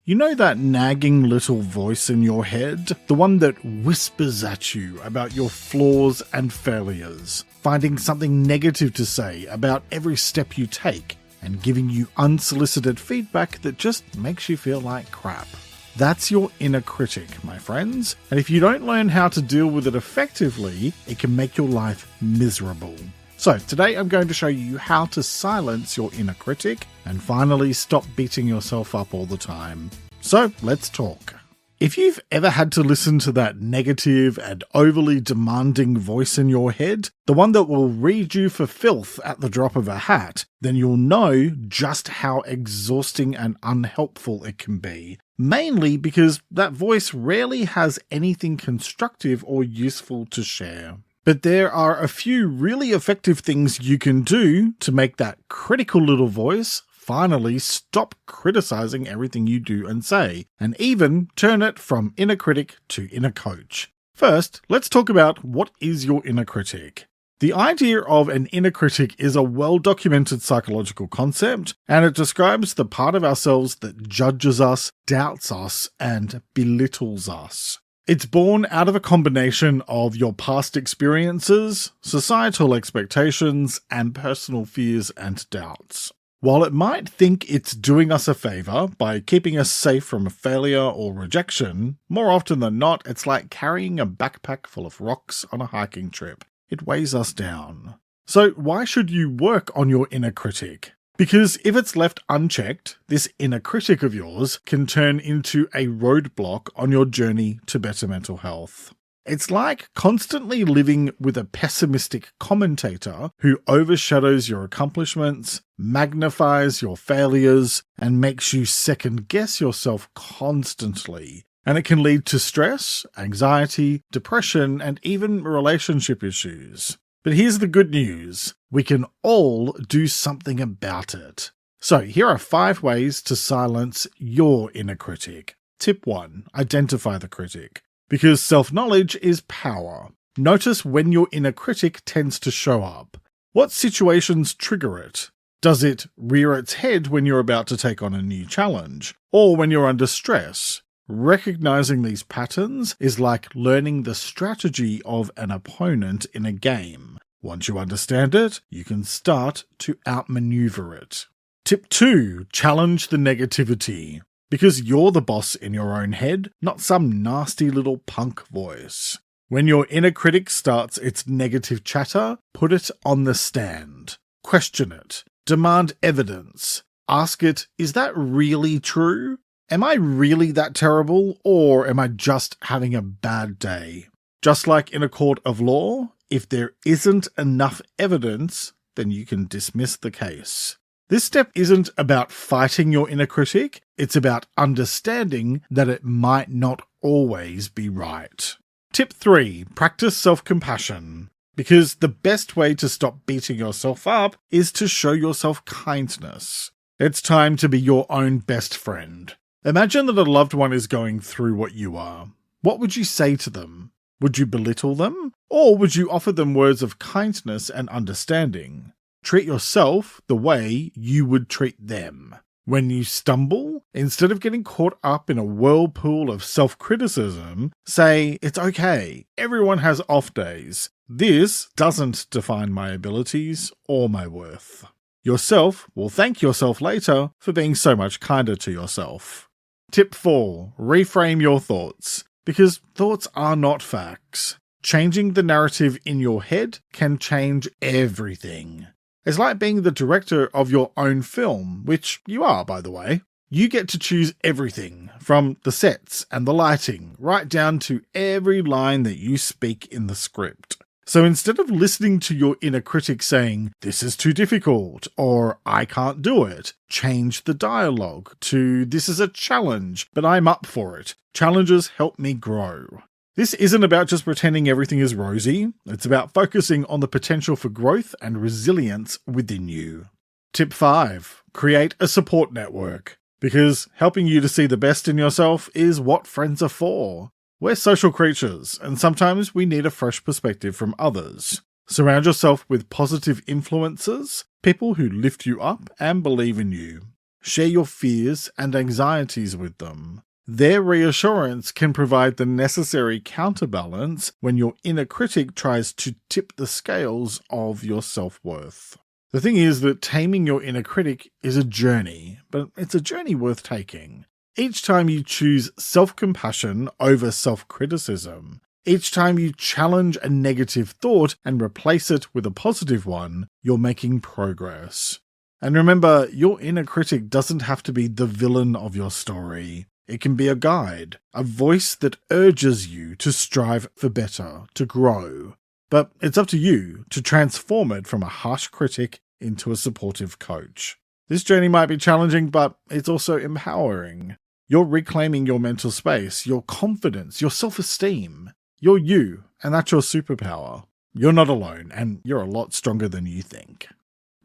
You know that nagging little voice in your head? The one that whispers at you about your flaws and failures, finding something negative to say about every step you take, and giving you unsolicited feedback that just makes you feel like crap. That's your inner critic, my friends, and if you don't learn how to deal with it effectively, it can make your life miserable. So today I'm going to show you how to silence your inner critic and finally stop beating yourself up all the time. So let's talk. If you've ever had to listen to that negative and overly demanding voice in your head, the one that will read you for filth at the drop of a hat, then you'll know just how exhausting and unhelpful it can be. Mainly because that voice rarely has anything constructive or useful to share. But there are a few really effective things you can do to make that critical little voice finally stop criticizing everything you do and say, and even turn it from inner critic to inner coach. First, let's talk about what is your inner critic. The idea of an inner critic is a well-documented psychological concept, and it describes the part of ourselves that judges us, doubts us, and belittles us. It's born out of a combination of your past experiences, societal expectations, and personal fears and doubts. While it might think it's doing us a favour by keeping us safe from failure or rejection, more often than not, it's like carrying a backpack full of rocks on a hiking trip. It weighs us down. So why should you work on your inner critic? Because if it's left unchecked, this inner critic of yours can turn into a roadblock on your journey to better mental health. It's like constantly living with a pessimistic commentator who overshadows your accomplishments, magnifies your failures, and makes you second-guess yourself constantly. And it can lead to stress, anxiety, depression, and even relationship issues. But here's the good news. We can all do something about it. So here are 5 ways to silence your inner critic. Tip 1. Identify the critic. Because self-knowledge is power. Notice when your inner critic tends to show up. What situations trigger it? Does it rear its head when you're about to take on a new challenge? Or when you're under stress? Recognizing these patterns is like learning the strategy of an opponent in a game. Once you understand it, you can start to outmaneuver it. Tip 2. Challenge the negativity. Because you're the boss in your own head, not some nasty little punk voice. When your inner critic starts its negative chatter, put it on the stand. Question it. Demand evidence. Ask it, is that really true? Am I really that terrible, or am I just having a bad day? Just like in a court of law, if there isn't enough evidence, then you can dismiss the case. This step isn't about fighting your inner critic, it's about understanding that it might not always be right. Tip 3. Practice self-compassion. Because the best way to stop beating yourself up is to show yourself kindness. It's time to be your own best friend. Imagine that a loved one is going through what you are. What would you say to them? Would you belittle them? Or would you offer them words of kindness and understanding? Treat yourself the way you would treat them. When you stumble, instead of getting caught up in a whirlpool of self-criticism, say, it's okay, everyone has off days. This doesn't define my abilities or my worth. Yourself will thank yourself later for being so much kinder to yourself. Tip 4. Reframe your thoughts. Because thoughts are not facts. Changing the narrative in your head can change everything. It's like being the director of your own film, which you are, by the way. You get to choose everything, from the sets and the lighting, right down to every line that you speak in the script. So instead of listening to your inner critic saying, this is too difficult, or I can't do it, change the dialogue to, this is a challenge, but I'm up for it. Challenges help me grow. This isn't about just pretending everything is rosy. It's about focusing on the potential for growth and resilience within you. Tip 5. Create a support network. Because helping you to see the best in yourself is what friends are for. We're social creatures, and sometimes we need a fresh perspective from others. Surround yourself with positive influences, people who lift you up and believe in you. Share your fears and anxieties with them. Their reassurance can provide the necessary counterbalance when your inner critic tries to tip the scales of your self-worth. The thing is that taming your inner critic is a journey, but it's a journey worth taking. Each time you choose self-compassion over self-criticism, each time you challenge a negative thought and replace it with a positive one, you're making progress. And remember, your inner critic doesn't have to be the villain of your story. It can be a guide, a voice that urges you to strive for better, to grow. But it's up to you to transform it from a harsh critic into a supportive coach. This journey might be challenging, but it's also empowering. You're reclaiming your mental space, your confidence, your self-esteem. You're you, and that's your superpower. You're not alone, and you're a lot stronger than you think.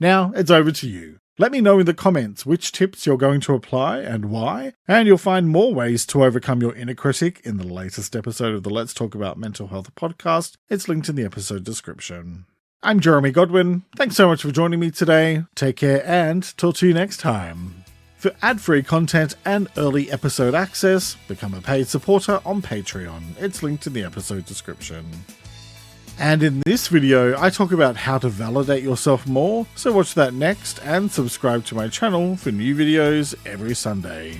Now, it's over to you. Let me know in the comments which tips you're going to apply and why, and you'll find more ways to overcome your inner critic in the latest episode of the Let's Talk About Mental Health podcast. It's linked in the episode description. I'm Jeremy Godwin. Thanks so much for joining me today. Take care and talk to you next time. For ad-free content and early episode access, become a paid supporter on Patreon. It's linked in the episode description. And in this video, I talk about how to validate yourself more, so watch that next and subscribe to my channel for new videos every Sunday.